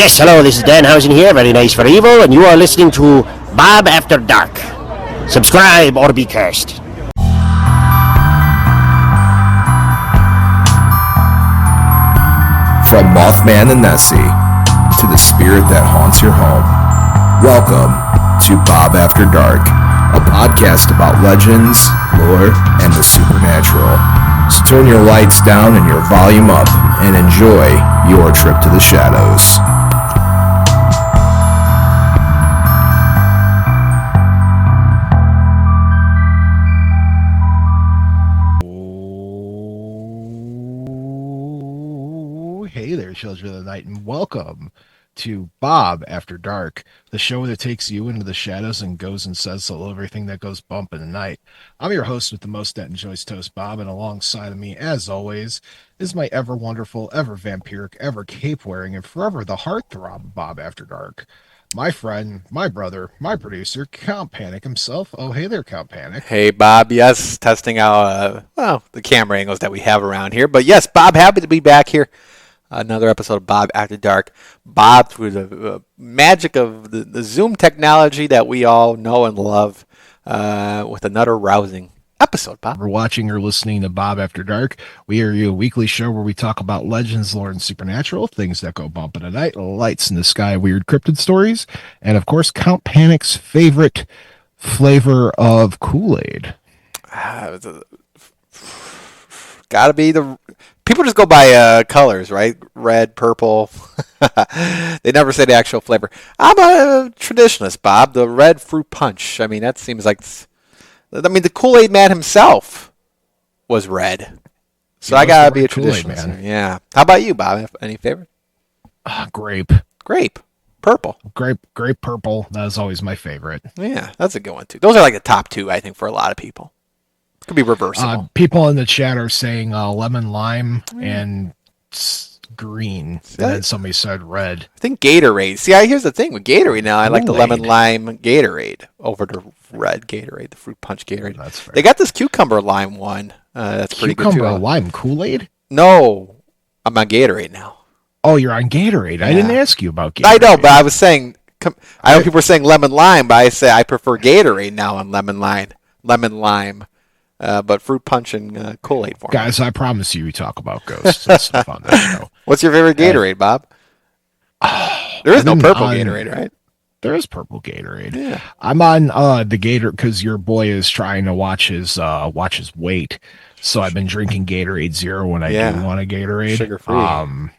Yes, hello, this is Dan Housen here, very nice for evil, and you are listening to Bob After Dark. Subscribe or be cursed. From Mothman and Nessie to the spirit that haunts your home, welcome to Bob After Dark, a podcast about legends, lore, and the supernatural. So turn your lights down and your volume up and enjoy your trip to the shadows. Hey there, children of the night, and welcome to Bob After Dark, the show that takes you into the shadows and goes and says everything that goes bump in the night. I'm your host with the most that enjoys toast, Bob, and alongside of me, as always, is my ever wonderful, ever vampiric, ever cape-wearing, and forever the heartthrob of Bob After Dark. My friend, my brother, my producer, Count Panic himself. Oh, hey there, Count Panic. Hey, Bob. Yes, testing out, the camera angles that we have around here. But yes, Bob, happy to be back here. Another episode of Bob After Dark. Bob, through the magic of the Zoom technology that we all know and love, with another rousing episode, Bob. We're watching or listening to Bob After Dark. We are a weekly show where we talk about legends, lore, and supernatural, things that go bump in the night, lights in the sky, weird cryptid stories, and of course, Count Panic's favorite flavor of Kool-Aid. Gotta be the... People just go by colors, right? Red, purple. They never say the actual flavor. I'm a traditionalist, Bob. The red fruit punch. I mean, that seems like... the Kool-Aid man himself was red. So I gotta be a traditionalist. Man. Yeah. How about you, Bob? Any favorite? Grape. Grape. Purple. Grape purple. That is always my favorite. Yeah, that's a good one, too. Those are like the top two, I think, for a lot of people. Could be reversible. People in the chat are saying lemon lime and green. And then somebody said red. I think Gatorade. See, here's the thing with Gatorade now. I like the lemon lime Gatorade over the red Gatorade, the fruit punch Gatorade. That's fair. They got this cucumber lime one. That's pretty good too. Cucumber lime Kool-Aid? No, I'm on Gatorade now. Oh, you're on Gatorade. Yeah. I didn't ask you about Gatorade. I know, but I was saying. I know people are saying lemon lime, but I say I prefer Gatorade now on lemon lime. But fruit punch and Kool-Aid for me. Guys, I promise you we talk about ghosts. That's the fun of the show. What's your favorite Gatorade, Bob? There is no purple Gatorade, right? There is purple Gatorade. Yeah. I'm on the Gator because your boy is trying to watch his weight. So I've been drinking Gatorade Zero when I do want a Gatorade. Sugar-free.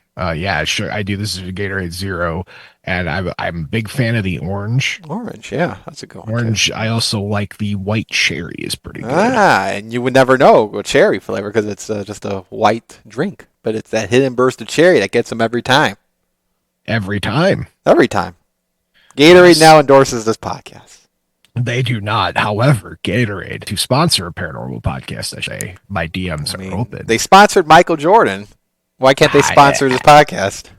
Sure. I do. This is a Gatorade Zero, and I'm a big fan of the orange. Orange, yeah, that's a good one. Orange. Too. I also like the white cherry. Is pretty good. And you would never know a cherry flavor because it's just a white drink, but it's that hidden burst of cherry that gets them every time. Every time. Gatorade now endorses this podcast. They do not. However, Gatorade, to sponsor a paranormal podcast, I say my DMs are open. They sponsored Michael Jordan. Why can't they sponsor this podcast?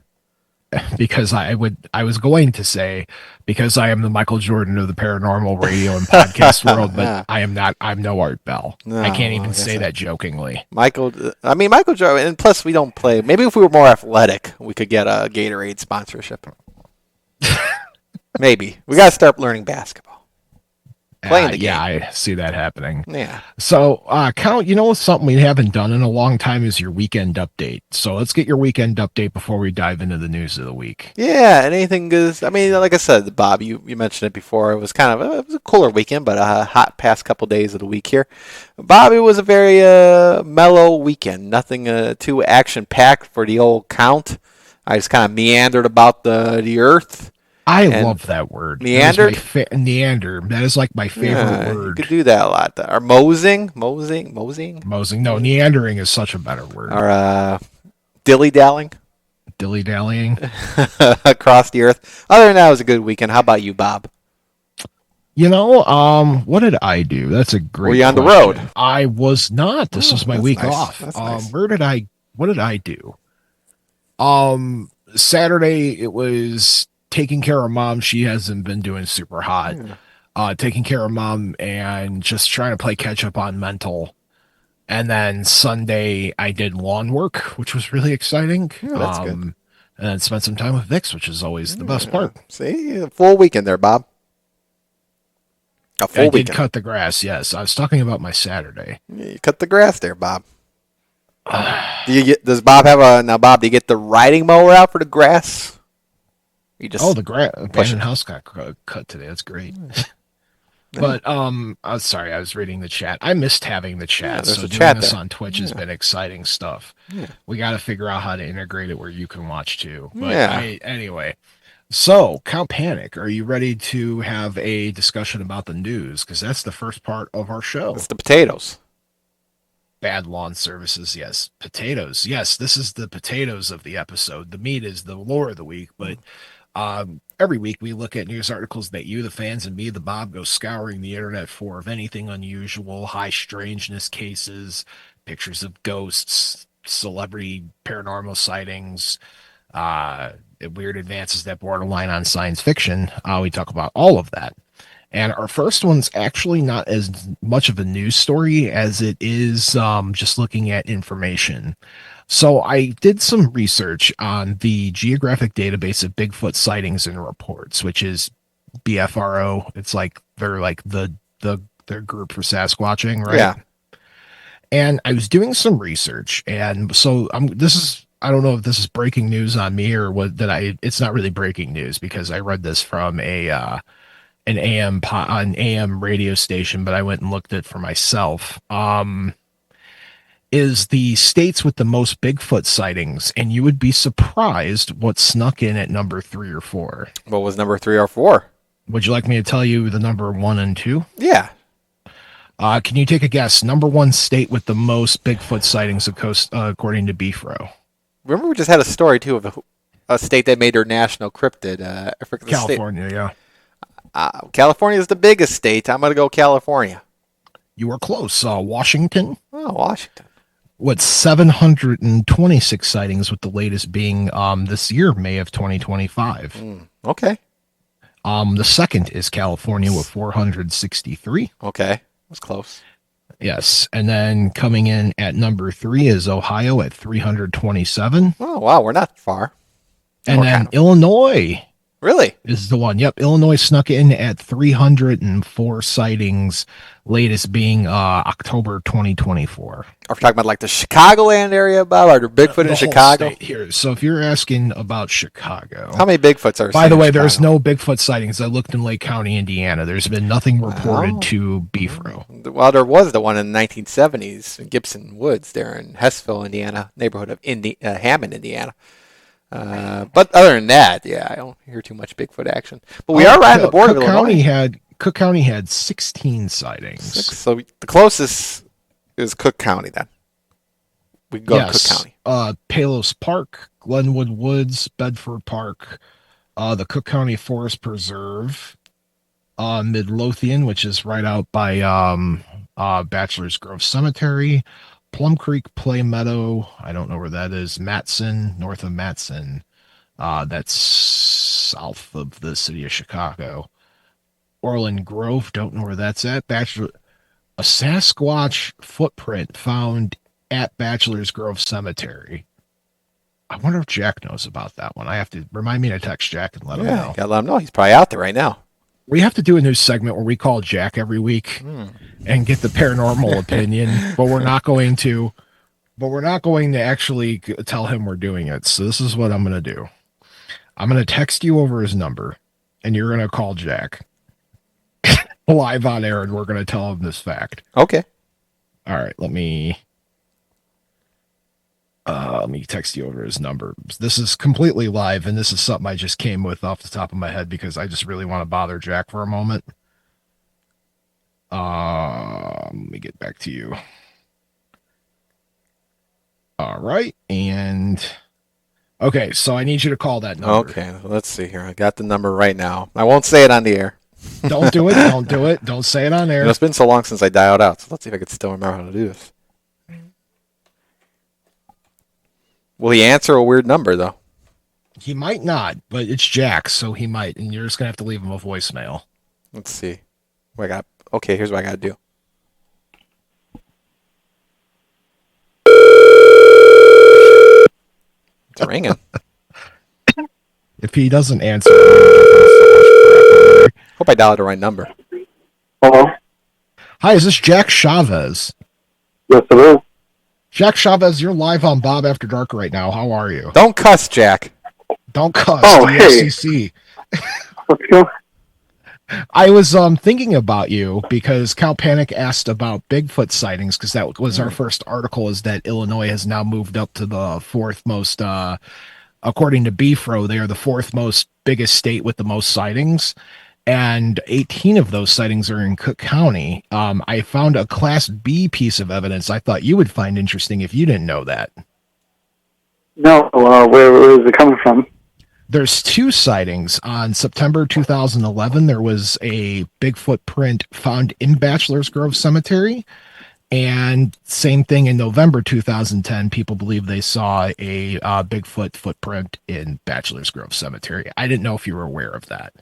Because I was going to say, because I am the Michael Jordan of the paranormal radio and podcast world, but I am not. I'm no Art Bell. No, I can't even say that jokingly. Michael Jordan, and plus we don't play. Maybe if we were more athletic, we could get a Gatorade sponsorship. Maybe. We got to start learning basketball. Playing the game. Yeah, I see that happening. Yeah. So, Count, something we haven't done in a long time is your weekend update. So let's get your weekend update before we dive into the news of the week. Yeah, and anything is, like I said, Bob, you mentioned it before. It was kind of a cooler weekend, but a hot past couple days of the week here. Bob, it was a very mellow weekend. Nothing too action-packed for the old Count. I just kind of meandered about the earth. I love that word. Meander? Neander. That is like my favorite word. You could do that a lot. Or moseying. No, neandering is such a better word. Or dilly-dallying. Dilly-dallying. Across the earth. Other than that, it was a good weekend. How about you, Bob? What did I do? That's a great Were you on question. The road? I was not. This was my week nice. off. That's nice. What did I do? Saturday, it was taking care of mom. She hasn't been doing super hot. Taking care of mom and just trying to play catch up on mental. And then Sunday I did lawn work, which was really exciting. That's good. and then spent some time with Vix, which is always the best part. See, a full weekend there, Bob. A full I did weekend. cut the grass, yes. I was talking about my Saturday. You cut the grass there, Bob. Does Bob have Bob, do you get the riding mower out for the grass? You just The abandoned house got cut today. That's great. But I'm sorry, I was reading the chat. I missed having the chat. there's So a doing chat this there. on Twitch has been exciting stuff. Yeah. We got to figure out how to integrate it where you can watch too. But Yeah. anyway, so Count Panic, are you ready to have a discussion about the news? Because that's the first part of our show. It's the potatoes. Bad lawn services, yes. Potatoes, yes. This is the potatoes of the episode. The meat is the lore of the week, but every week we look at news articles that you, the fans, and me, the Bob, go scouring the internet for of anything unusual, high strangeness cases, pictures of ghosts, celebrity paranormal sightings, weird advances that borderline on science fiction. We talk about all of that. And our first one's actually not as much of a news story as it is just looking at information. So I did some research on the Geographic Database of Bigfoot Sightings and Reports, which is BFRO. It's like they're like their group for Sasquatching, right? Yeah. And I was doing some research, and so I don't know if this is breaking news on me or what. It's not really breaking news because I read this from an AM radio station, but I went and looked at it for myself. Is the states with the most Bigfoot sightings, and you would be surprised what snuck in at number 3 or 4. What was number 3 or 4? Would you like me to tell you the number 1 and 2? Yeah. Can you take a guess? Number 1 state with the most Bigfoot sightings according to BFRO. Remember we just had a story, too, of a state that made their national cryptid. I forget the state. California, yeah. California is the biggest state. I'm going to go California. You were close. Washington. Oh, Washington. With 726 sightings, with the latest being this year, May of 2025. Okay. The second is California with 463. Okay. That's close. Yes. And then coming in at number 3 is Ohio at 327. Oh, wow. We're not far. And We're then kind of- Illinois Really? is the one. Yep. Illinois snuck in at 304 sightings, latest being October 2024. Are we talking about like the Chicagoland area, Bob? Are there Bigfoot in The whole Chicago? state here. So if you're asking about Chicago. How many Bigfoots are By the seen in way, there's Chicago? no Bigfoot sightings. I looked in Lake County, Indiana. There's been nothing reported Wow. to BFRO. Well, there was the one in the 1970s in Gibson Woods there in Hessville, Indiana, neighborhood of Hammond, Indiana. But other than that, yeah, I don't hear too much Bigfoot action. But we are right on the border of Illinois. Cook County had 16 sightings. So the closest is Cook County then. We can go to Cook County. Palos Park, Glenwood Woods, Bedford Park, the Cook County Forest Preserve, Midlothian, which is right out by Bachelor's Grove Cemetery, Plum Creek Play Meadow, I don't know where that is, Matson, north of Matson, that's south of the city of Chicago, Orland Grove, don't know where that's at, a Sasquatch footprint found at Bachelor's Grove Cemetery. I wonder if Jack knows about that one. I have to remind me to text Jack and let him know. Gotta let him know. He's probably out there right now. We have to do a new segment where we call Jack every week and get the paranormal opinion, but we're not going to actually tell him we're doing it. So this is what I'm going to do. I'm going to text you over his number and you're going to call Jack live on air and we're going to tell him this fact. Okay. All right, let me text you over his number. This is completely live, and this is something I just came with off the top of my head because I just really want to bother Jack for a moment. Let me get back to you. All right, and okay, so I need you to call that number. Okay, let's see here. I got the number right now. I won't say it on the air. Don't do it. Don't do it. Don't say it on air. It's been so long since I dialed out, so let's see if I can still remember how to do this. Will he answer a weird number, though? He might not, but it's Jack, so he might, and you're just going to have to leave him a voicemail. Let's see. Okay, here's what I got to do. It's ringing. If he doesn't answer, I'm gonna give him so much crap. Hope I dialed the right number. Hello? Hi, is this Jack Chavez? Yes, it is. Jack Chavez, you're live on Bob After Dark right now. How are you? Don't cuss, Jack. Don't cuss. Oh, the hey. FCC. What's going I was thinking about you because Cal Panic asked about Bigfoot sightings because that was our first article. Is that Illinois has now moved up to the fourth most, according to BFRO, they are the fourth most biggest state with the most sightings, and 18 of those sightings are in Cook County. I found a Class B piece of evidence I thought you would find interesting if you didn't know that. No, where is it coming from? There's two sightings. On September 2011, there was a Bigfoot print found in Bachelor's Grove Cemetery. And same thing in November 2010, people believe they saw a Bigfoot footprint in Bachelor's Grove Cemetery. I didn't know if you were aware of that.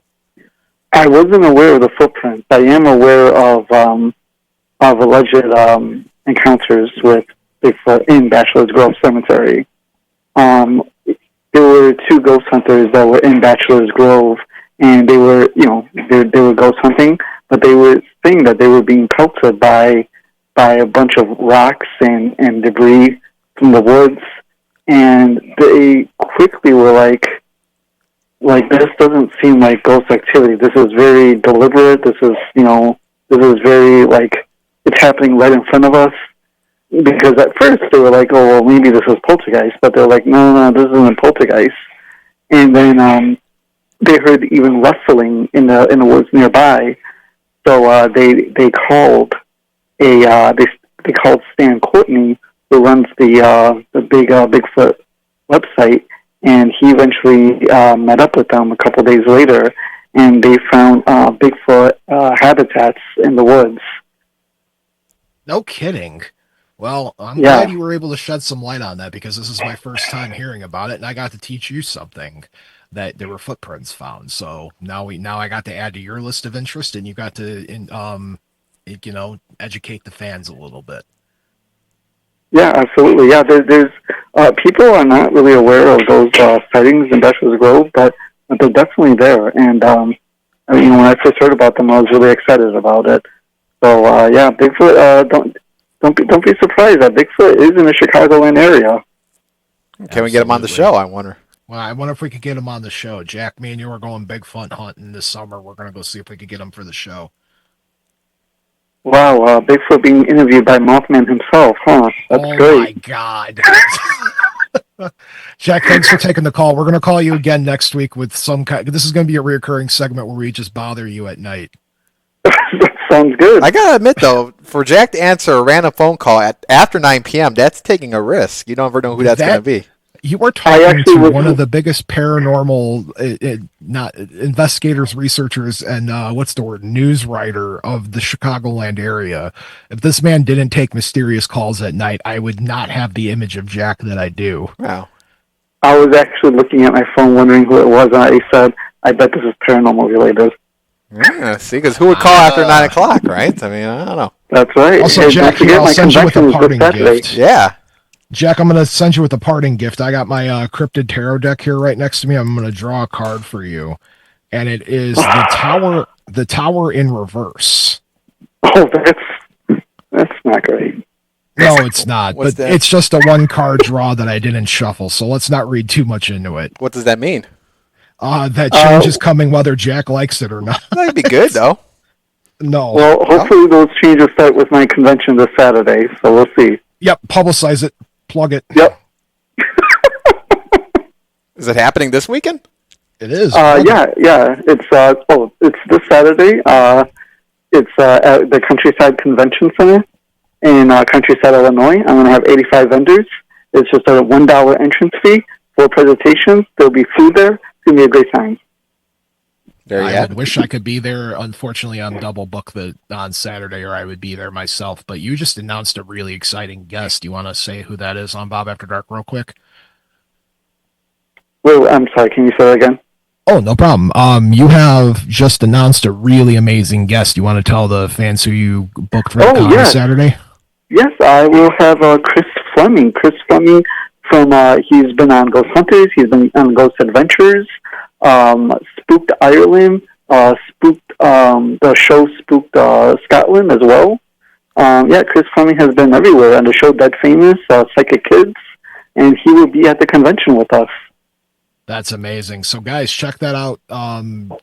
I wasn't aware of the footprints. I am aware of alleged encounters with Bigfoot in Bachelor's Grove Cemetery. There were two ghost hunters that were in Bachelor's Grove, and they were, they were ghost hunting, but they were saying that they were being pelted by a bunch of rocks and debris from the woods, and they quickly were like, this doesn't seem like ghost activity. This is very deliberate. This is very, it's happening right in front of us. Because at first they were like, oh, well, maybe this is poltergeist, but they're like, no, this isn't poltergeist. And then they heard even rustling in the woods nearby, so they called they called Stan Courtney, who runs the big Bigfoot website, and he eventually met up with them a couple days later, and they found Bigfoot habitats in the woods. No kidding. Well, I'm Yeah. glad you were able to shed some light on that because this is my first time hearing about it, and I got to teach you something that there were footprints found. So now I got to add to your list of interest, and you got to educate the fans a little bit. Yeah, absolutely. Yeah, there's people are not really aware of those sightings in Bachelor's Grove, but they're definitely there. And when I first heard about them, I was really excited about it. So yeah, Bigfoot. Don't be surprised that Bigfoot is in the Chicagoland area. Can we get him on the show, I wonder? Well, I wonder if we could get him on the show. Jack, me and you are going Bigfoot hunting this summer. We're going to go see if we could get him for the show. Wow, Bigfoot being interviewed by Mothman himself, huh? That's great. Oh, my God. Jack, thanks for taking the call. We're going to call you again next week with some kind. This is going to be a recurring segment where we just bother you at night. That sounds good. I gotta admit though, for Jack to answer a random phone call after 9 p.m., that's taking a risk. You don't ever know who that's gonna be. You are talking to one of the biggest paranormal not investigators, researchers, and news writer of the Chicagoland area. If this man didn't take mysterious calls at night, I would not have the image of Jack that I do. Wow. I was actually looking at my phone wondering who it was, and I said, I bet this is paranormal related. Yeah, see, because who would call after 9 o'clock, right? I mean, I don't know. That's right. Also, And Jack, don't here, forget I'll my send you with a convention is parting this Saturday. gift. Yeah. Jack, I'm going to send you with a parting gift. I got my cryptid tarot deck here right next to me. I'm going to draw a card for you. And it is the tower in reverse. Oh, that's not great. No, it's not. What's But that? it's just a one card draw that I didn't shuffle. So let's not read too much into it. What does that mean? That change is coming whether Jack likes it or not. That'd be good, though. No. Well, hopefully those changes start with my convention this Saturday, so we'll see. Yep. Publicize it. Plug it. Yep. Is it happening this weekend? It is. Yeah. It's this Saturday. It's at the Countryside Convention Center in Countryside, Illinois. I'm going to have 85 vendors. It's just a $1 entrance fee, 4 presentations. There'll be food there. It's going to be a great time. There you I have would it. wish I could be there. Unfortunately, I'm double booked on Saturday, or I would be there myself. But you just announced a really exciting guest. You want to say who that is on Bob After Dark real quick? Wait, I'm sorry. Can you say that again? Oh, no problem. You have just announced a really amazing guest. You want to tell the fans who you booked for the con yeah. Saturday? Yes, I will have Chris Fleming. Chris Fleming he's been on Ghost Hunters. He's been on Ghost Adventures. Spooked Ireland, Spooked the show Spooked Scotland as well. Yeah, Chris Fleming has been everywhere on the show Dead Famous, Psychic Kids, and he will be at the convention with us. That's amazing. So, guys, check that out.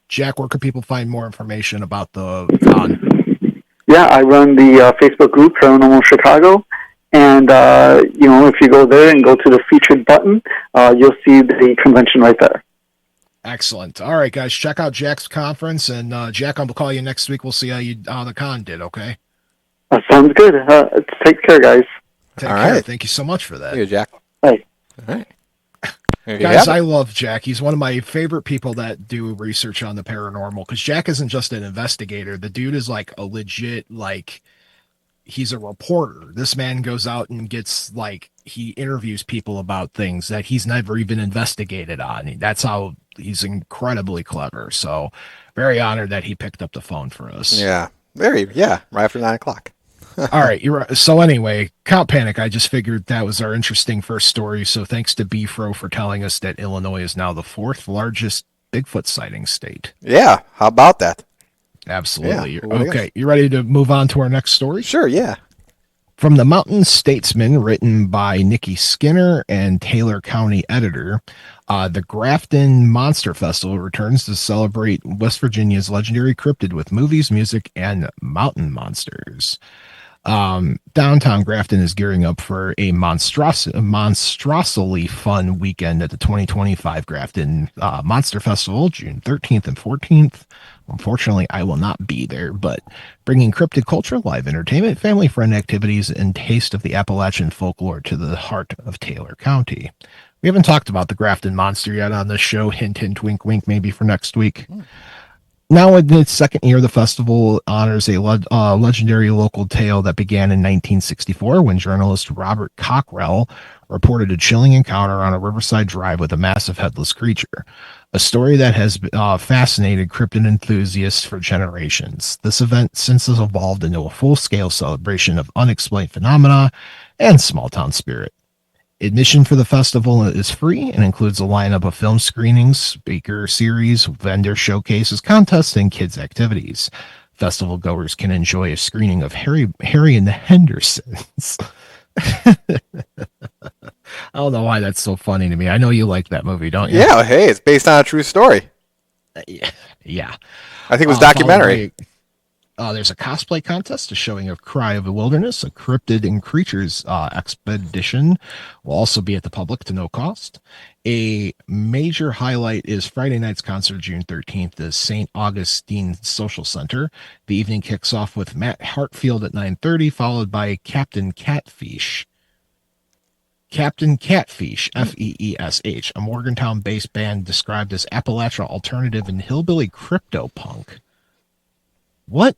Jack, where can people find more information about the con? Yeah, I run the Facebook group Paranormal Chicago, and if you go there and go to the featured button, you'll see the convention right there. Excellent. All right, guys, check out Jack's conference, and Jack, I'll call you next week. We'll see how the con did. Okay. Sounds good. Take care, guys. Take care. Right. Thank you so much for that. Here, Jack. Hey. All right. Guys, I love Jack. He's one of my favorite people that do research on the paranormal, because Jack isn't just an investigator. The dude is like a legit, he's a reporter. This man goes out and gets, he interviews people about things that he's never even investigated on. That's how he's incredibly clever. So very honored that he picked up the phone for us. Yeah. Right after 9 o'clock. All right. You're right. So anyway, Count Panic, I just figured that was our interesting first story. So thanks to Bfro for telling us that Illinois is now the 4th largest Bigfoot sighting state. Yeah. How about that? Absolutely. Yeah. Okay. You ready to move on to our next story? Sure. Yeah. From the Mountain Statesman, written by Nikki Skinner and Taylor County editor, the Grafton Monster Festival returns to celebrate West Virginia's legendary cryptid with movies, music, and mountain monsters. Downtown Grafton is gearing up for a monstrously fun weekend at the 2025 Grafton Monster Festival, June 13th and 14th. Unfortunately, I will not be there, but bringing cryptid culture, live entertainment, family-friend activities, and taste of the Appalachian folklore to the heart of Taylor County. We haven't talked about the Grafton Monster yet on this show. Hint, hint, wink, wink, maybe for next week. Now, in its second year, the festival honors a legendary local tale that began in 1964 when journalist Robert Cockrell reported a chilling encounter on a riverside drive with a massive headless creature, a story that has fascinated cryptid enthusiasts for generations. This event since has evolved into a full-scale celebration of unexplained phenomena and small-town spirit. Admission for the festival is free and includes a lineup of film screenings, speaker series, vendor showcases, contests, and kids' activities. Festival goers can enjoy a screening of Harry and the Hendersons. I don't know why that's so funny to me. I know you like that movie, don't you? Yeah, hey, it's based on a true story. Yeah. I think it was documentary. There's a cosplay contest, a showing of Cry of the Wilderness, a cryptid and creatures expedition will also be at the public to no cost. A major highlight is Friday night's concert, June 13th, the St. Augustine Social Center. The evening kicks off with Matt Hartfield at 9:30, followed by Captain Catfish. Captain Catfish, Feesh, a Morgantown-based band described as Appalachia alternative and hillbilly crypto punk. What?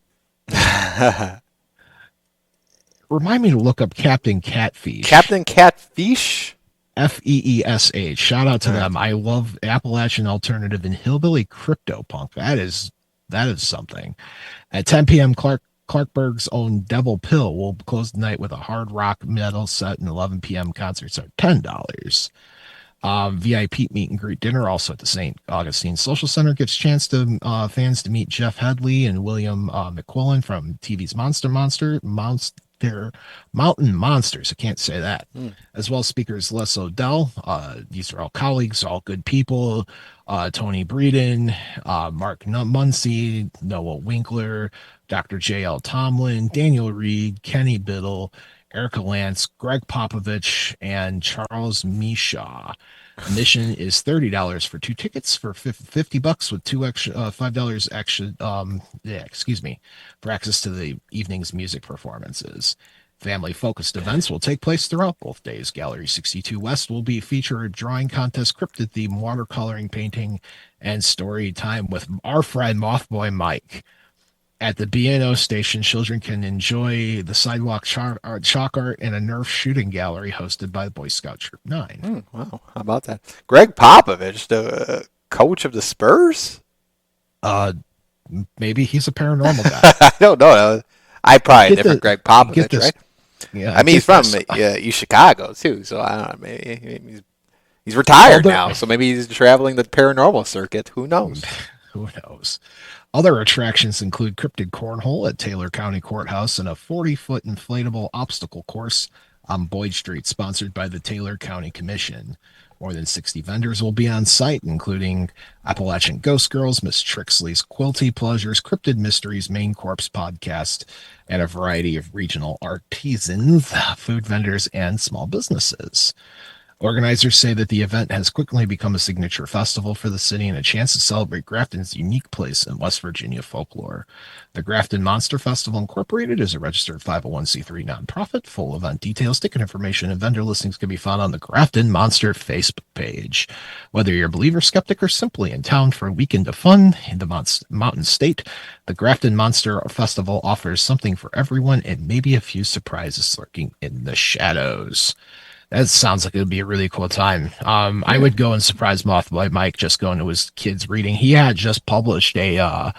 Remind me to look up Captain Catfish. Captain Catfish? Feesh. Shout out to them. I love Appalachian alternative and hillbilly crypto punk. That is something. At 10 p.m., Clarkburg's own Devil Pill will close the night with a hard rock metal set, and 11 p.m. concerts are $10. VIP meet and greet dinner also at the St. Augustine Social Center gives chance to fans to meet Jeff Headley and William McQuillan from TV's Mountain Monsters. I can't say that. As well as speakers Les Odell. These are all colleagues, all good people. Tony Breeden, Mark Muncy, Noah Winkler, Dr. J.L. Tomlin, Daniel Reed, Kenny Biddle, Erica Lance, Greg Popovich, and Charles Mishaw. Admission is $30 for 2 tickets for $50 with $5 extra. For access to the evening's music performances. Family-focused events will take place throughout both days. Gallery 62 West will be feature a drawing contest, cryptid theme, watercoloring, painting, and story time with our friend Mothboy Mike. At the B&O station, children can enjoy the sidewalk chalk art and a Nerf shooting gallery hosted by the Boy Scout Troop 9. Wow, how about that? Greg Popovich, the coach of the Spurs? Maybe he's a paranormal guy. I don't know. I probably different Greg Popovich, right? Yeah, I mean, he's from East Chicago too, so I don't know. Maybe He's retired Although- now, so maybe he's traveling the paranormal circuit. Who knows? Who knows? Other attractions include cryptid cornhole at Taylor County Courthouse and a 40-foot inflatable obstacle course on Boyd Street, sponsored by the Taylor County Commission. More than 60 vendors will be on site, including Appalachian Ghost Girls, Miss Trixley's Quilty Pleasures, Cryptid Mysteries, Main Corpse Podcast, and a variety of regional artisans, food vendors, and small businesses. Organizers say that the event has quickly become a signature festival for the city and a chance to celebrate Grafton's unique place in West Virginia folklore. The Grafton Monster Festival Incorporated is a registered 501c3 nonprofit. Full event details, ticket information, and vendor listings can be found on the Grafton Monster Facebook page. Whether you're a believer, skeptic, or simply in town for a weekend of fun in the Mountain State, the Grafton Monster Festival offers something for everyone and maybe a few surprises lurking in the shadows. That sounds like it would be a really cool time. I would go and surprise Mothboy Mike just going to his kids' reading. He had just published a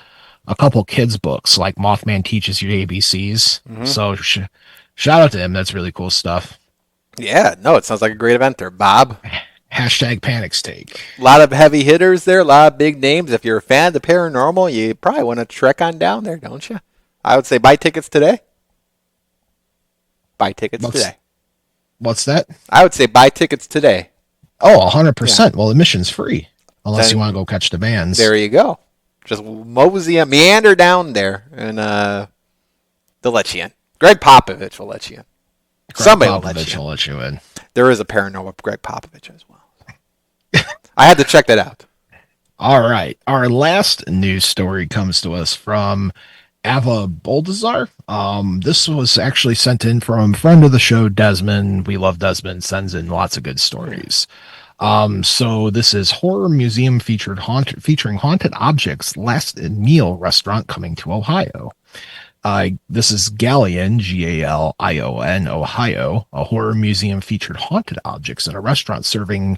couple kids' books, like Mothman Teaches You ABCs. Mm-hmm. So shout out to him. That's really cool stuff. Yeah, no, it sounds like a great event there, Bob. Hashtag Panics Take. A lot of heavy hitters there, a lot of big names. If you're a fan of the paranormal, you probably want to trek on down there, don't you? I would say buy tickets today. Buy tickets today. What's that? I would say buy tickets today. Oh, 100%. Yeah. Well, admission's free. Unless you want to go catch the bands. There you go. Just meander down there, and they'll let you in. Greg Popovich will let you in. Somebody will let you in. There is a paranormal Greg Popovich as well. I had to check that out. All right. Our last news story comes to us from Ava Boldazar. This was actually sent in from a friend of the show, Desmond. We love Desmond, sends in lots of good stories. So this is horror museum featuring haunted objects, last meal restaurant coming to Ohio. This is Gallion, Galion, Ohio. A horror museum featured haunted objects in a restaurant serving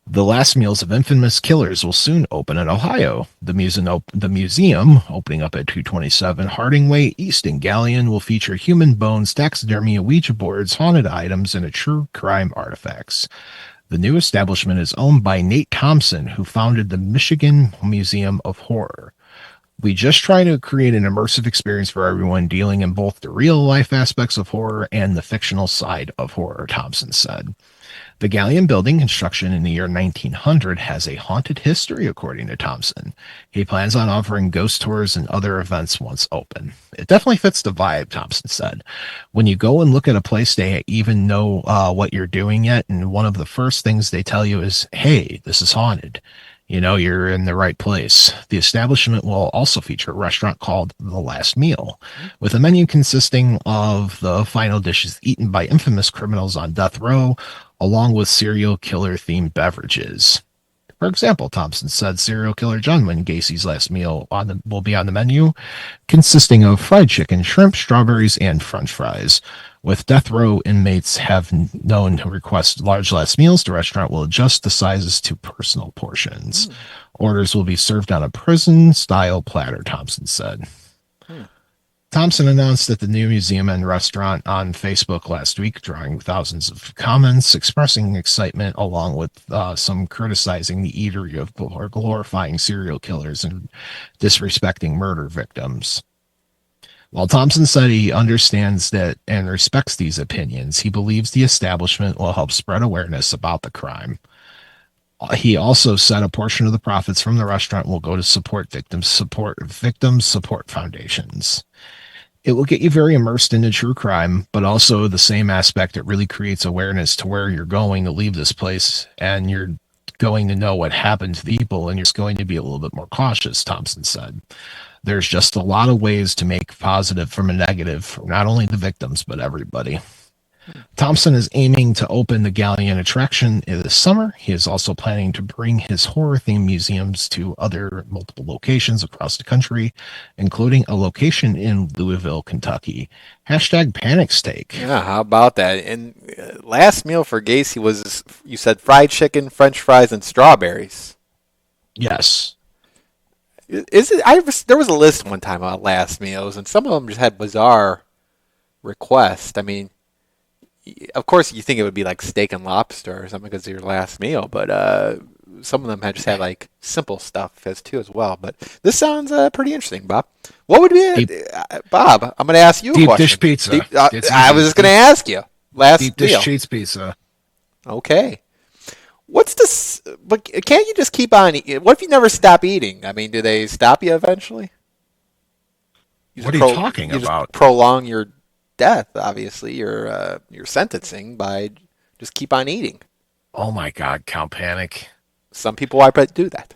the last meals of infamous killers will soon open in Ohio. The museum, opening up at 227 Harding Way East in Gallion, will feature human bones, taxidermy, Ouija boards, haunted items, and true crime artifacts. The new establishment is owned by Nate Thompson, who founded the Michigan Museum of Horror. We just try to create an immersive experience for everyone, dealing in both the real-life aspects of horror and the fictional side of horror, Thompson said. The Gallion building, construction in the year 1900, has a haunted history, according to Thompson. He plans on offering ghost tours and other events once open. It definitely fits the vibe, Thompson said. When you go and look at a place, they even know what you're doing yet, and one of the first things they tell you is, hey, this is haunted. You know, you're in the right place. The establishment will also feature a restaurant called The Last Meal, with a menu consisting of the final dishes eaten by infamous criminals on death row, along with serial killer-themed beverages. For example, Thompson said serial killer John Wayne Gacy's last meal will be on the menu, consisting of fried chicken, shrimp, strawberries, and french fries. With death row inmates have known to request large last meals, the restaurant will adjust the sizes to personal portions. Orders will be served on a prison-style platter, Thompson said. Thompson announced at the new museum and restaurant on Facebook last week, drawing thousands of comments expressing excitement, along with some criticizing the eatery of glorifying serial killers and disrespecting murder victims. While Thompson said he understands that and respects these opinions, he believes the establishment will help spread awareness about the crime. He also said a portion of the profits from the restaurant will go to support victims support foundations. It will get you very immersed into true crime, but also the same aspect, it really creates awareness to where you're going to leave this place, and you're going to know what happened to the people, and you're just going to be a little bit more cautious, Thompson said. There's just a lot of ways to make positive from a negative for not only the victims, but everybody. Thompson is aiming to open the Gallion attraction this summer. He is also planning to bring his horror-themed museums to other multiple locations across the country, including a location in Louisville, Kentucky. Hashtag Panic Steak. Yeah, how about that? And last meal for Gacy was, you said, fried chicken, french fries, and strawberries. Yes. Is it? There was a list one time about last meals, and some of them just had bizarre requests. I mean, of course, you think it would be like steak and lobster or something because it's your last meal, but some of them had just had like simple stuff as well. But this sounds pretty interesting, Bob. What would be, Bob? I'm going to ask you a Deep question. dish pizza. I was just going to ask you. Last Deep dish meal. cheese pizza. Okay. What's this? But can't you just keep on eating? What if you never stop eating? I mean, do they stop you eventually? What are you talking about? Just prolong your death, obviously, your sentencing by just keep on eating. Oh my God, Count Panic. Some people, I bet, do that.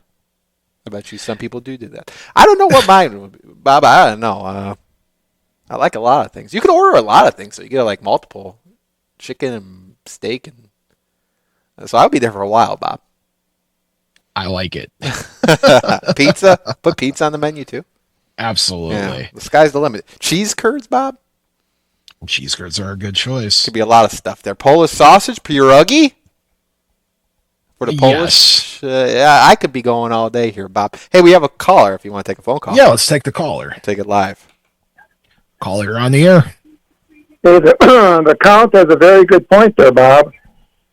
I bet you some people do that. I don't know what mine would be. Bob, I don't know. I like a lot of things. You can order a lot of things, so you get like multiple chicken and steak, and so I'll be there for a while, Bob. I like it. Pizza? Put pizza on the menu too. Absolutely. Yeah, the sky's the limit. Cheese curds, Bob? Cheese curds are a good choice. Could be a lot of stuff there. Polish sausage, pierogi? For the Polish? Yes. Yeah, I could be going all day here, Bob. Hey, we have a caller if you want to take a phone call. Yeah, let's take the caller. Take it live. Caller, you're on the air. Hey, the Count has a very good point there, Bob.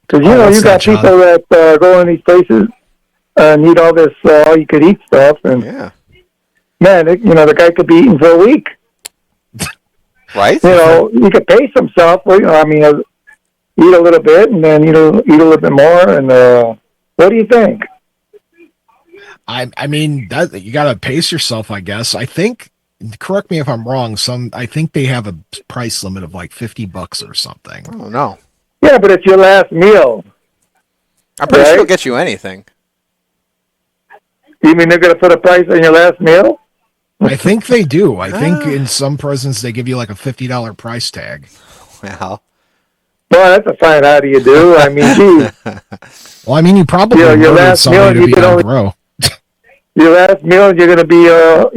Because, you know, you got John? people that go in these places and eat all this all-you-could-eat stuff. And, Yeah. man, the guy could be eating for a week. Right? You know, he could pace himself. Well, eat a little bit and then, eat a little bit more. And what do you think? I mean, that you got to pace yourself, I guess. I think, correct me if I'm wrong, I think they have a price limit of like $50 or something. Oh, no. Yeah, but it's your last meal. I'm pretty Right? sure it'll get you anything. You mean they're going to put a price on your last meal? I think they do. I think in some prisons they give you like a $50 price tag. Well, Boy, that's a fine how do you do. I mean, geez. Well, I mean, you probably your murdered last somebody meal, to you be can on only- row. Your last meal, you're going to be,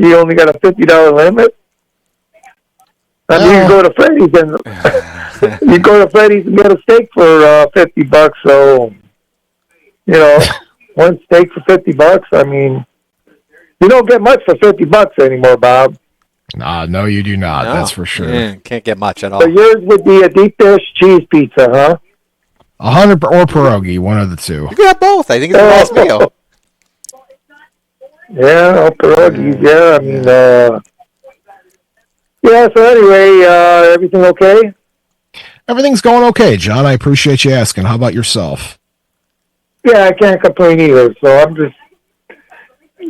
you only got a $50 limit? I mean, you go to Freddy's and you go to Freddy's and get a steak for $50. So, one steak for $50. I mean, you don't get much for $50 anymore, Bob. No, you do not. no. That's for sure. Yeah, can't get much at all. So yours would be a deep dish cheese pizza, huh? 100 or pierogi, one of the two. You can have both. I think it's the last meal. Yeah, pierogies. Yeah, I mean, yeah. So anyway, everything okay? Everything's going okay, John. I appreciate you asking. How about yourself? Yeah, I can't complain either. So I'm just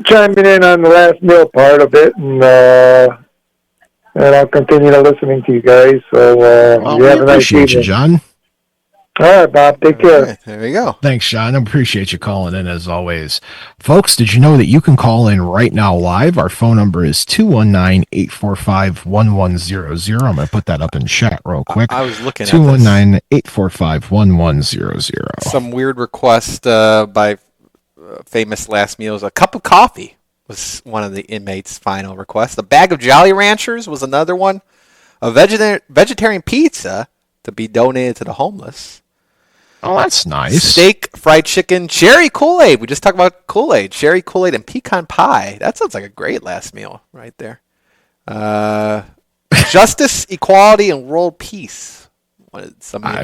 chiming in on the last meal part of it, and I'll continue to listening to you guys. So you We have a nice appreciate you, evening. John. All right, Bob. Take care. Right, there you go. Thanks, John. I appreciate you calling in as always. Folks, did you know that you can call in right now live? Our phone number is 219-845-1100. I'm going to put that up in chat real quick. I was looking at 219-845-1100. some weird request by famous last meals. A cup of coffee was one of the inmates' final requests. A bag of Jolly Ranchers was another one. A vegetarian pizza to be donated to the homeless. Oh, that's nice. Steak, fried chicken, cherry Kool-Aid. We just talked about Kool-Aid. Cherry Kool-Aid and pecan pie. That sounds like a great last meal right there. Justice, equality, and world peace.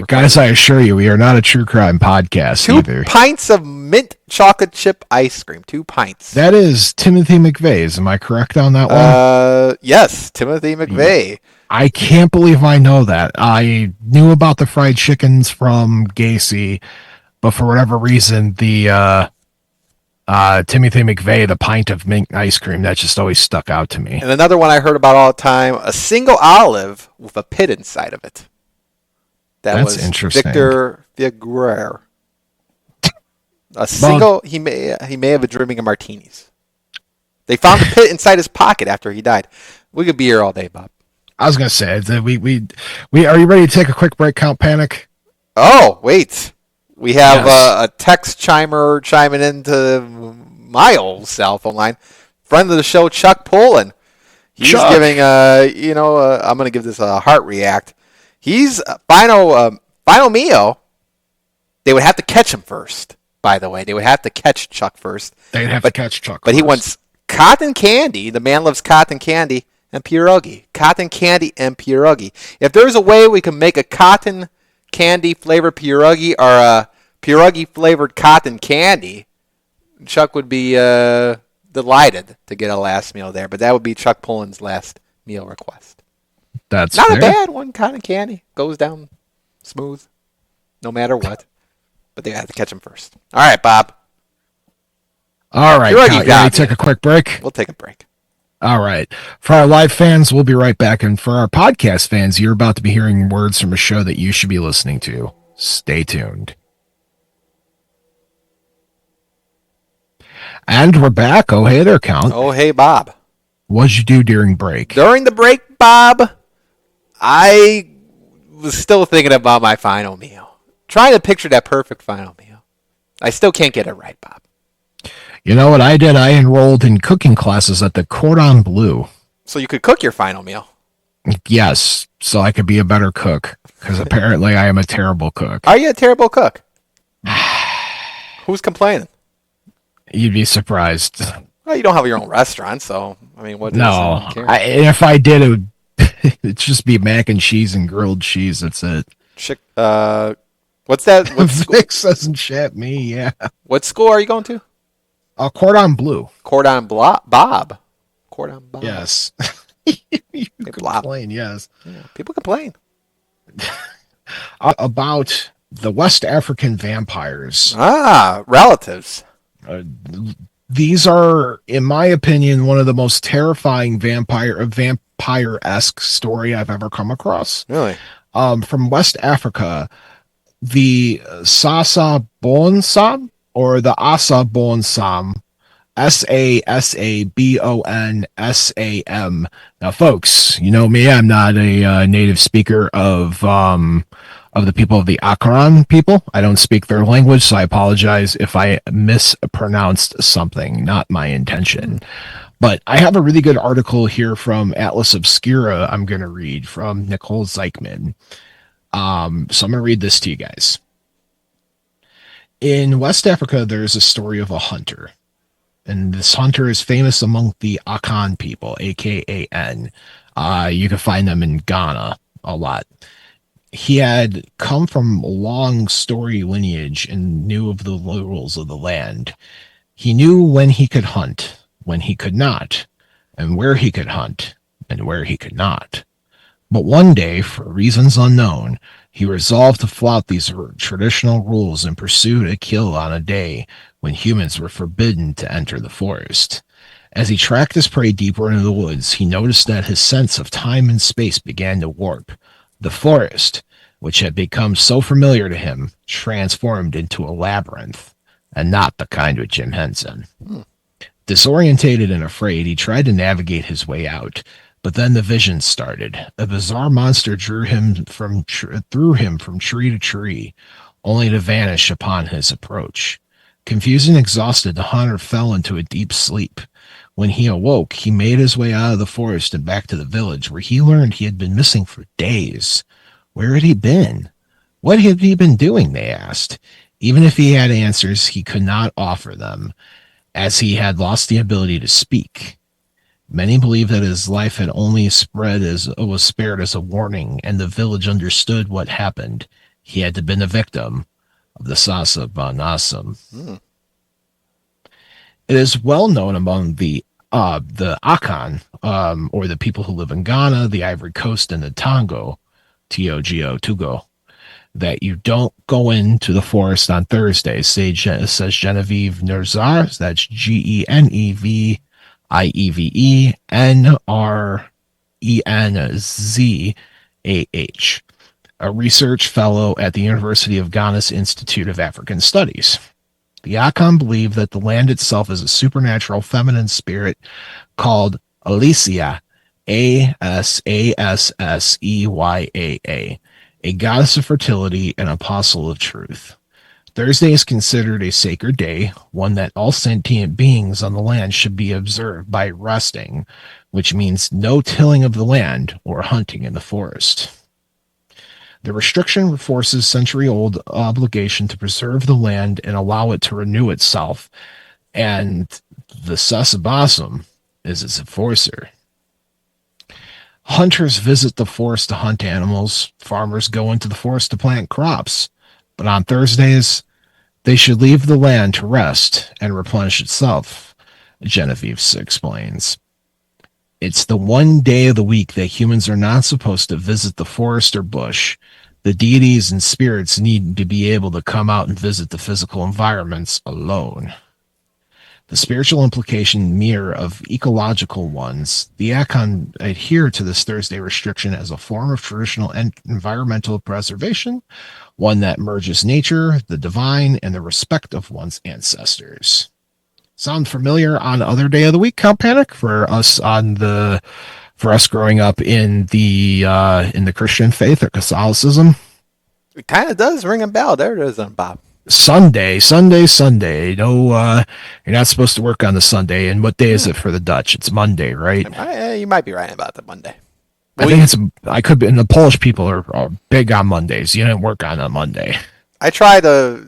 Guys, I assure you, we are not a true crime podcast 2 either. pints of mint chocolate chip ice cream. 2 pints. That is Timothy McVeigh's. Am I correct on that one? Yes, Timothy McVeigh. I can't believe I know that. I knew about the fried chickens from Gacy, but for whatever reason, the Timothy McVeigh, the pint of mint ice cream, that just always stuck out to me. And another one I heard about all the time, a single olive with a pit inside of it. That's was interesting. Victor Figueroa. A single, he may have been dreaming of martinis. They found the pit inside his pocket after he died. We could be here all day, Bob. I was gonna say that we are you ready to take a quick break? Count Panic. Oh, wait. We have Yes. a text chimer chiming into my old cell phone line. Friend of the show, Chuck Poland. He's Chuck. giving I'm going to give this a heart react. He's final meal. They would have to catch him first. By the way, they would have to catch Chuck first. They'd have to catch Chuck. But he first. wants cotton candy. The man loves cotton candy and pierogi. Cotton candy and pierogi. If there's a way we can make a cotton candy flavored pierogi or a pierogi flavored cotton candy, Chuck would be delighted to get a last meal there. But that would be Chuck Pullen's last meal request. That's Not fair. a bad one. Cotton candy goes down smooth, no matter what. But they have to catch him first. All right, Bob. All right, Pierogi Kyle, you got ready me. to take a quick break? We'll take a break. All right. For our live fans, we'll be right back. And for our podcast fans, you're about to be hearing words from a show that you should be listening to. Stay tuned. And we're back. Oh, hey there, Count. Oh, hey, Bob. What'd you do during break? During the break, Bob, I was still thinking about my final meal. Trying to picture that perfect final meal. I still can't get it right, Bob. You know what I did? I enrolled in cooking classes at the Cordon Bleu. So you could cook your final meal. Yes, so I could be a better cook, because apparently I am a terrible cook. Are you a terrible cook? Who's complaining? You'd be surprised. Well, you don't have your own restaurant, so, I mean, what No, does it care? if I did, it would it'd just be mac and cheese and grilled cheese. That's it. What's that? What school, Vic doesn't chat me, yeah. what school are you going to? Cordon Bleu. Cordon Bob. Cordon Bob. Yes. You blob. complain, yes. Yeah, people complain. About the West African vampires. Relatives. These are, in my opinion, one of the most terrifying vampire-esque story I've ever come across. Really? From West Africa, the Sasabonsam, or the Asabonsam, Sasabonsam. Now, folks, you know me, I'm not a native speaker of the people of the Akron people. I don't speak their language, so I apologize if I mispronounced something. Not my intention. But I have a really good article here from Atlas Obscura I'm going to read from Nicole Zeichman. So I'm going to read this to you guys. In West Africa, there's a story of a hunter. And this hunter is famous among the Akan people, A-K-A-N. You can find them in Ghana a lot. He had come from a long story lineage and knew of the rules of the land. He knew when he could hunt, when he could not, and where he could hunt, and where he could not. But one day, for reasons unknown, he resolved to flout these traditional rules and pursue a kill on a day when humans were forbidden to enter the forest. As he tracked his prey deeper into the woods, he noticed that his sense of time and space began to warp. The forest, which had become so familiar to him, transformed into a labyrinth, and not the kind with Jim Henson. Disorientated and afraid, he tried to navigate his way out, but then the vision started. A bizarre monster threw him from tree to tree, only to vanish upon his approach. Confused and exhausted, the hunter fell into a deep sleep. When he awoke, he made his way out of the forest and back to the village, where he learned he had been missing for days. Where had he been? What had he been doing, they asked. Even if he had answers, he could not offer them, as he had lost the ability to speak. Many believed that his life had only was spared as a warning, and the village understood what happened. He had been a victim of the Sasabonsam. It is well known among the Akan, or the people who live in Ghana, the Ivory Coast, and the Togo, Togo, that you don't go into the forest on Thursdays, says Genevieve Nerzar. That's GeneviveNerzah, a research fellow at the University of Ghana's Institute of African Studies. The Akan believe that the land itself is a supernatural feminine spirit called Alicia, Assasseyaa, a goddess of fertility and apostle of truth. Thursday is considered a sacred day, one that all sentient beings on the land should be observed by resting, which means no tilling of the land or hunting in the forest. The restriction forces century-old obligation to preserve the land and allow it to renew itself, and the Sasabonsam is its enforcer. Hunters visit the forest to hunt animals. Farmers go into the forest to plant crops. But on Thursdays, they should leave the land to rest and replenish itself, Genevieve explains. It's the one day of the week that humans are not supposed to visit the forest or bush. The deities and spirits need to be able to come out and visit the physical environments alone. The spiritual implication mirror of ecological ones, the Akon adhere to this Thursday restriction as a form of traditional environmental preservation, one that merges nature, the divine, and the respect of one's ancestors. Sound familiar on other day of the week, Count Panic, for us growing up in the Christian faith or Catholicism? It kind of does ring a bell. There it is, Bob. Sunday. No, you're not supposed to work on the Sunday. And what day is it for the Dutch? It's Monday, right? You might be right about the Monday. I could be, and the Polish people are big on Mondays. You didn't work on a Monday. I try to,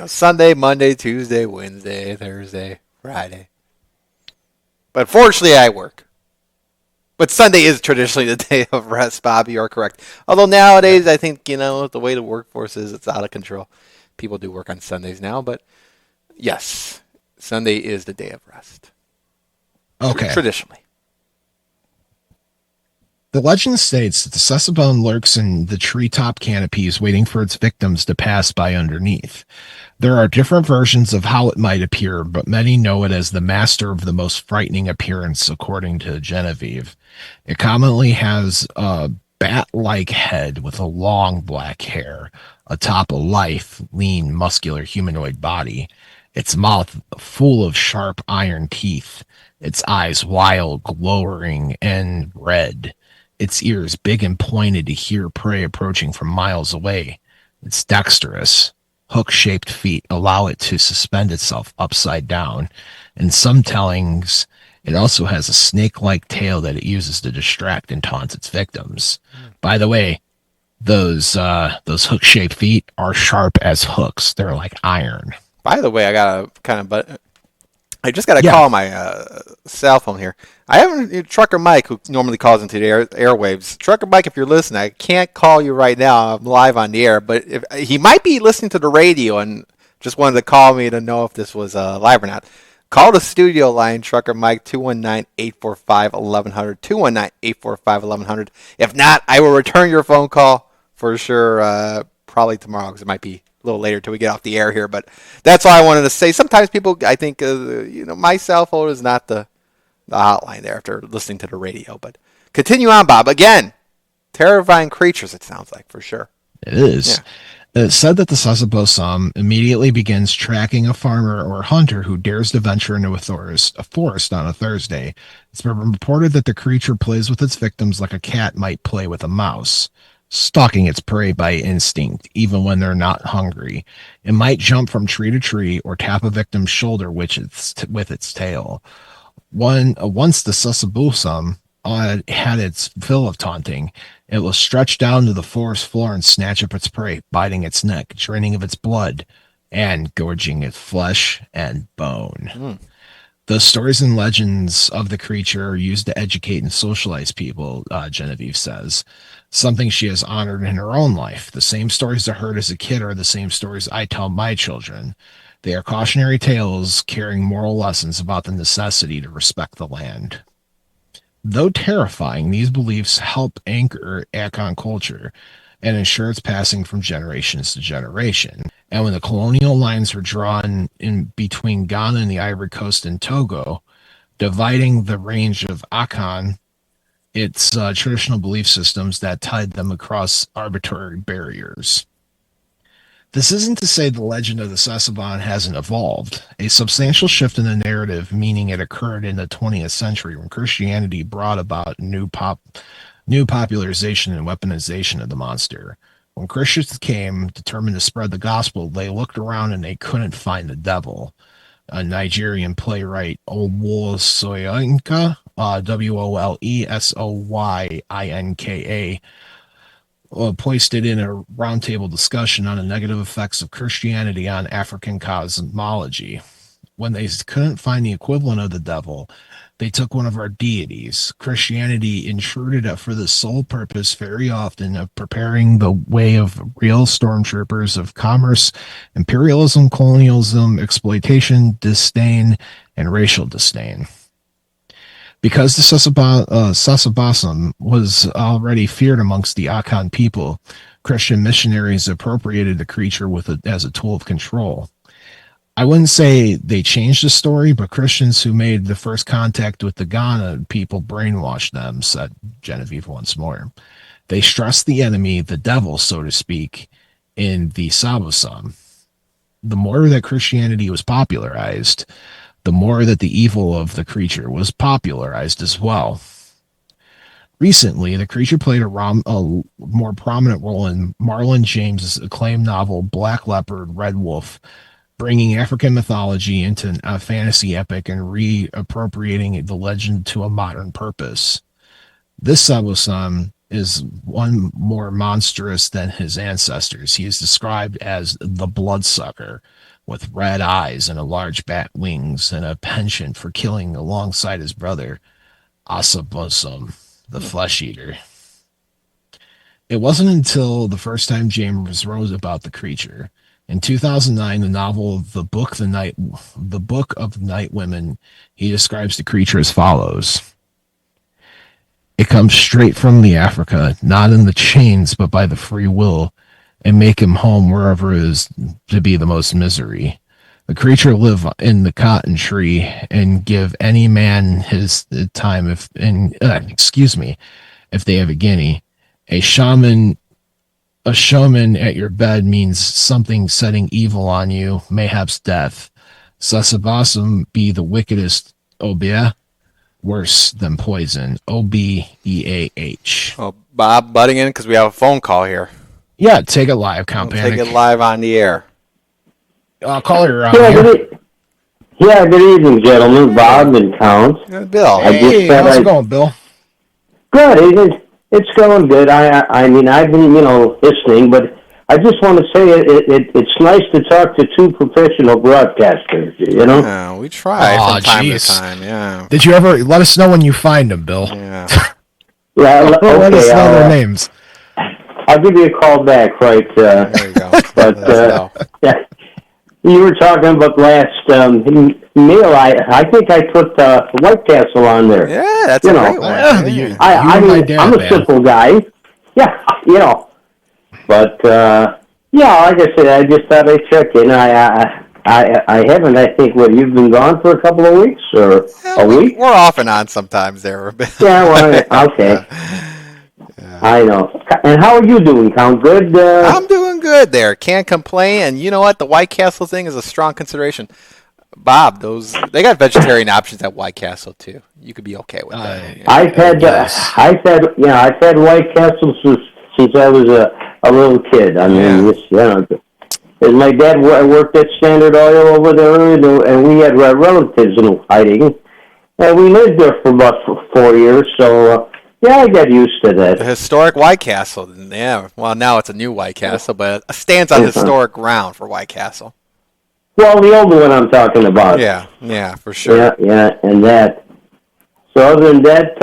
Sunday, Monday, Tuesday, Wednesday, Thursday, Friday. But fortunately, I work. But Sunday is traditionally the day of rest, Bob. You are correct. Although nowadays, I think, the way the workforce is, it's out of control. People do work on Sundays now, but yes, Sunday is the day of rest. Okay. Traditionally. The legend states that the Sasabon lurks in the treetop canopies waiting for its victims to pass by underneath. There are different versions of how it might appear, but many know it as the master of the most frightening appearance, according to Genevieve. It commonly has a bat-like head with a long black hair, atop a lithe, lean, muscular humanoid body, its mouth full of sharp iron teeth, its eyes wild, glowering, and red. Its ears big and pointed to hear prey approaching from miles away. Its dexterous, hook-shaped feet allow it to suspend itself upside down. In some tellings, it also has a snake-like tail that it uses to distract and taunt its victims. By the way, those hook-shaped feet are sharp as hooks. They're like iron. By the way, I just got to call my cell phone here. I haven't, Trucker Mike, who normally calls into the airwaves. Trucker Mike, if you're listening, I can't call you right now. I'm live on the air, but if he might be listening to the radio and just wanted to call me to know if this was live or not. Call the studio line, Trucker Mike, 219-845-1100, 219-845-1100. If not, I will return your phone call for sure, probably tomorrow, because it might be a little later till we get off the air here, but that's all I wanted to say. Sometimes people, I think, my cell phone is not the hotline there after listening to the radio. But continue on, Bob. Again, terrifying creatures, it sounds like, for sure. It is. Yeah. It's said that the Sasabonsam immediately begins tracking a farmer or hunter who dares to venture into a forest on a Thursday. It's been reported that the creature plays with its victims like a cat might play with a mouse, stalking its prey by instinct, even when they're not hungry. It might jump from tree to tree or tap a victim's shoulder with its tail. Once the Sasabonsam had its fill of taunting, it will stretch down to the forest floor and snatch up its prey, biting its neck, draining of its blood, and gorging its flesh and bone. The stories and legends of the creature are used to educate and socialize people, Genevieve says, something she has honored in her own life. The same stories I heard as a kid are the same stories I tell my children. They are cautionary tales carrying moral lessons about the necessity to respect the land. Though terrifying, these beliefs help anchor Akon culture and ensure its passing from generations to generation. And when the colonial lines were drawn in between Ghana and the Ivory Coast and Togo, dividing the range of Akon, its traditional belief systems that tied them across arbitrary barriers. This isn't to say the legend of the Sasabon hasn't evolved. A substantial shift in the narrative, meaning it occurred in the 20th century when Christianity brought about new popularization and weaponization of the monster. When Christians came, determined to spread the gospel, they looked around and they couldn't find the devil. A Nigerian playwright, Owlesoyinka, Wolesoyinka, placed it in a roundtable discussion on the negative effects of Christianity on African cosmology. When they couldn't find the equivalent of the devil, They took one of our deities. Christianity intruded for the sole purpose very often of preparing the way of real stormtroopers of commerce, imperialism, colonialism, exploitation, disdain, and racial disdain. Because the Sasabonsam was already feared amongst the Akan people, Christian missionaries appropriated the creature as a tool of control. I wouldn't say they changed the story, but Christians who made the first contact with the Ghana people brainwashed them, said Genevieve once more. They stressed the enemy, the devil, so to speak, in the Sasabonsam. The more that Christianity was popularized, the more that the evil of the creature was popularized as well. Recently, the creature played a more prominent role in Marlon James's acclaimed novel Black Leopard, Red Wolf, bringing African mythology into a fantasy epic and reappropriating the legend to a modern purpose. This Sasabonsam is one more monstrous than his ancestors. He is described as the bloodsucker, with red eyes and a large bat wings and a penchant for killing alongside his brother, Sasabonsam, the flesh eater. It wasn't until the first time James wrote about the creature. In 2009, the novel The Book of Night Women, he describes the creature as follows. It comes straight from the Africa, not in the chains, but by the free will, and make him home wherever it is to be the most misery. The creature live in the cotton tree and give any man his time if they have a guinea. A shaman at your bed means something setting evil on you, mayhaps death. Sasabonsam be the wickedest obia, worse than poison. OBEAH. Oh, Bob, butting in because we have a phone call here. Yeah, take it live, Count We'll Panic. take it live on the air. Caller on Yeah, here. good evening, gentlemen. Bob and Count. Bill. Hey, how's it going, Bill? Good. It's going good. I mean, I've been, listening, but I just want to say it's nice to talk to two professional broadcasters, Yeah, we try Aw, from time jeez. to time, yeah. Did you ever let us know when you find them, Bill? Yeah. Yeah, Let us know their okay, names. I'll give you a call back, right? There you go. But, Let us know. yeah, you were talking about last meal. I think I put White Castle on there. Yeah, that's a great one. Yeah, Yeah. I You and my mean, dad, I'm a man. simple guy. Yeah, But like I said, I just thought I'd check in. I haven't. I think you've been gone for a couple of weeks or a week. We're off and on sometimes there. Yeah, well, okay. I know. And how are you doing, Count? Good. I'm doing good there. Can't complain. And you know what? The White Castle thing is a strong consideration. Bob, they got vegetarian options at White Castle too. You could be okay with that. I've had White Castle since I was a little kid. I mean, and my dad worked at Standard Oil over there, and we had relatives in hiding, and we lived there for about 4 years. So I got used to that. The historic White Castle. Yeah. Well, now it's a new White Castle, but it stands on historic ground for White Castle. Well, the older one I'm talking about. Yeah, for sure. Yeah, and that. So other than that,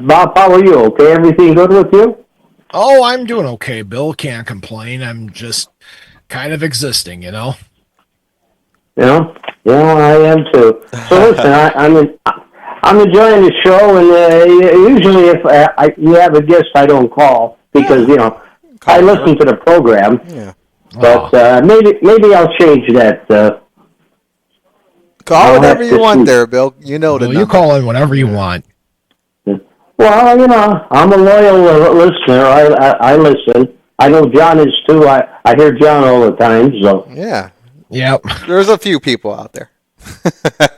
Bob, how are you? Okay, everything good with you? Oh, I'm doing okay, Bill. Can't complain. I'm just kind of existing, Yeah, I am too. So listen, I'm enjoying the show, and usually if you have a guest, I don't call because I listen to the program. Yeah. But maybe I'll change that. Call whatever you want there, Bill. You know the Bill, you number. call in whenever you want. Well, I'm a loyal listener. I listen. I know John is too. I hear John all the time. So Yeah. Yep. There's a few people out there.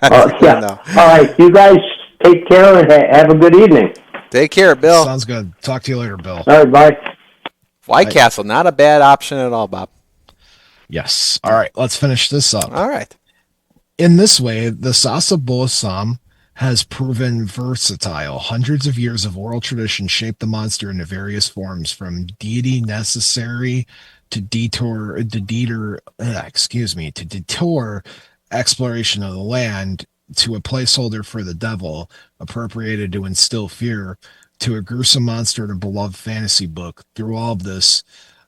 yeah. No. All right, you guys take care and have a good evening. Take care, Bill. Sounds good. Talk to you later, Bill. All right, bye. White Castle, not a bad option at all, Bob. Yes. All right, let's finish this up. All right. In this way, the Sasabonsam has proven versatile. Hundreds of years of oral tradition shaped the monster into various forms, from deity necessary to detour exploration of the land to a placeholder for the devil, appropriated to instill fear, to a gruesome monster in a beloved fantasy book. Through all of this,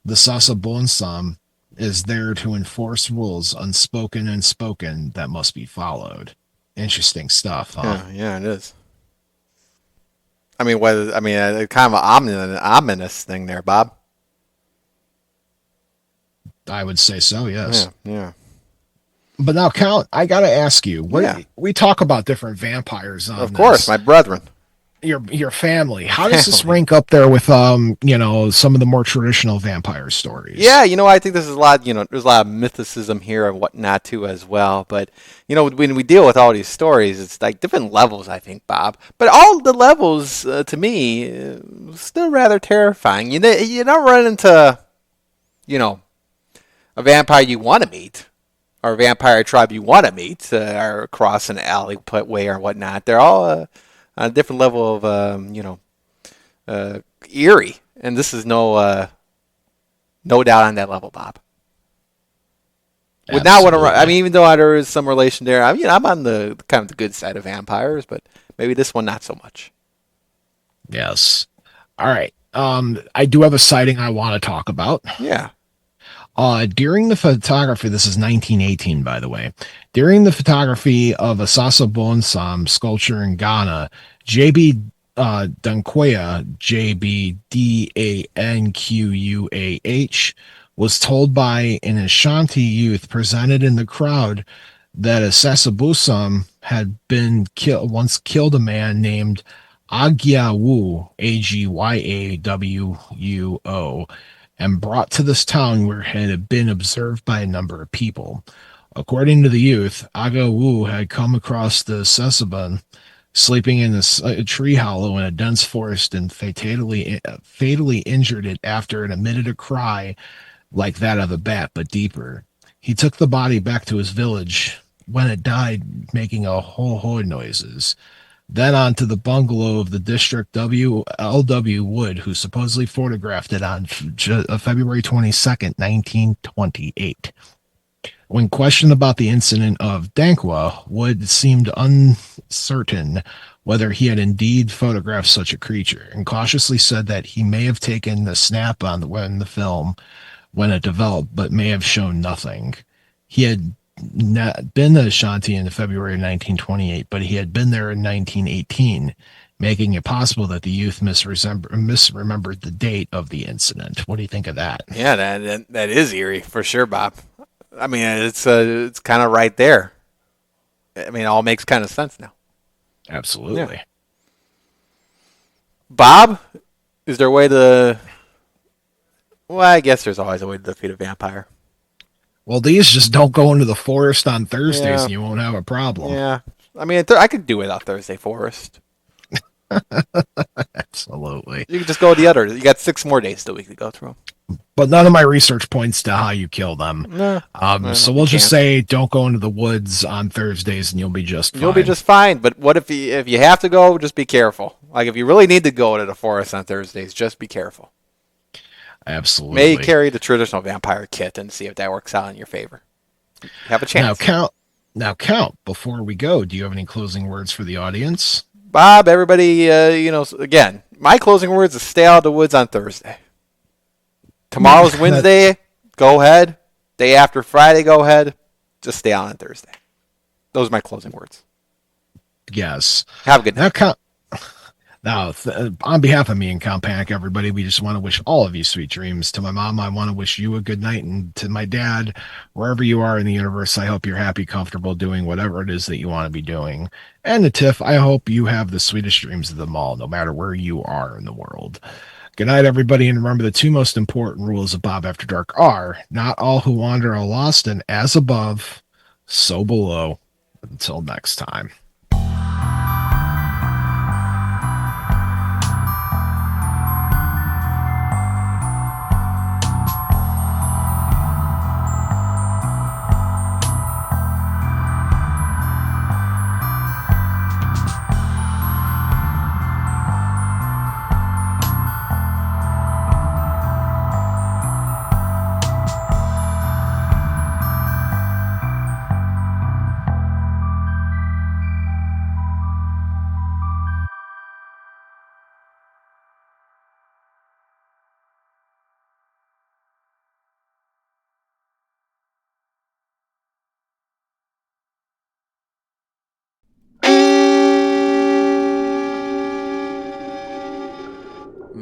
the Sasabonsam is there to enforce rules, unspoken and spoken, that must be followed. Interesting stuff, huh? Yeah, it is. I mean, kind of an ominous thing there, Bob. I would say so, yes. Yeah. But now, Count, I got to ask you, Yeah. we talk about different vampires on Of course, this. my brethren. Your family. How does this rank up there with some of the more traditional vampire stories? Yeah, I think this is a lot. There's a lot of mythicism here and whatnot too as well. But when we deal with all these stories, it's like different levels, I think, Bob. But all the levels, to me, still rather terrifying. You don't run into, a vampire you want to meet, or a vampire tribe you want to meet, or across an alleyway or whatnot. They're all on a different level of, eerie, and this is no doubt on that level, Bob. Would not want to run. I mean, even though there is some relation there, I'm on the kind of the good side of vampires, but maybe this one not so much. Yes. All right. I do have a sighting I want to talk about. Yeah. During the photography, this is 1918, by the way. During the photography of a Sasabonsam sculpture in Ghana, J.B. Danquah, J.B.D.A.N.Q.U.A.H, was told by an Ashanti youth presented in the crowd that a Sasabonsam had been once killed a man named Agyawu, Agyawu, and brought to this town where it had been observed by a number of people. According to the youth, Agyawu had come across the Sasabon sleeping in a tree hollow in a dense forest and fatally injured it after it emitted a cry like that of a bat, but deeper. He took the body back to his village when it died, making a ho-ho noises. Then on to the bungalow of the district L.W. Wood, who supposedly photographed it on February 22nd, 1928. When questioned about the incident of Danquah, Wood seemed uncertain whether he had indeed photographed such a creature, and cautiously said that he may have taken the snap on the film when it developed, but may have shown nothing. He had been to Ashanti in February 1928, but he had been there in 1918, making it possible that the youth misremembered the date of the incident. What do you think of that? Yeah, that is eerie for sure, Bob. I mean, it's kind of right there. I mean, it all makes kind of sense now. Absolutely. Yeah. Bob, is there a way to... Well, I guess there's always a way to defeat a vampire. Well, these just don't go into the forest on Thursdays and you won't have a problem. Yeah. I mean, I could do without Thursday Forest. Absolutely. You can just go the other. You got 6 more days till we could go through. But none of my research points to how you kill them. No. So we'll just say don't go into the woods on Thursdays and you'll be just fine. You'll be just fine. But what if you have to go, just be careful. Like if you really need to go to the forest on Thursdays, just be careful. Absolutely. May carry the traditional vampire kit and see if that works out in your favor. Have a chance. Now count. Before we go, do you have any closing words for the audience? Bob, everybody, again, my closing words is stay out of the woods on Thursday. Tomorrow's Wednesday, go ahead. Day after Friday, go ahead. Just stay out on Thursday. Those are my closing words. Yes. Have a good night. Now, on behalf of me and Count Panic, everybody, we just want to wish all of you sweet dreams. To my mom, I want to wish you a good night. And to my dad, wherever you are in the universe, I hope you're happy, comfortable doing whatever it is that you want to be doing. And to Tiff, I hope you have the sweetest dreams of them all, no matter where you are in the world. Good night, everybody. And remember, the 2 most important rules of Bob After Dark are not all who wander are lost, and as above, so below. Until next time.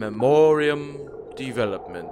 Memoriam Development.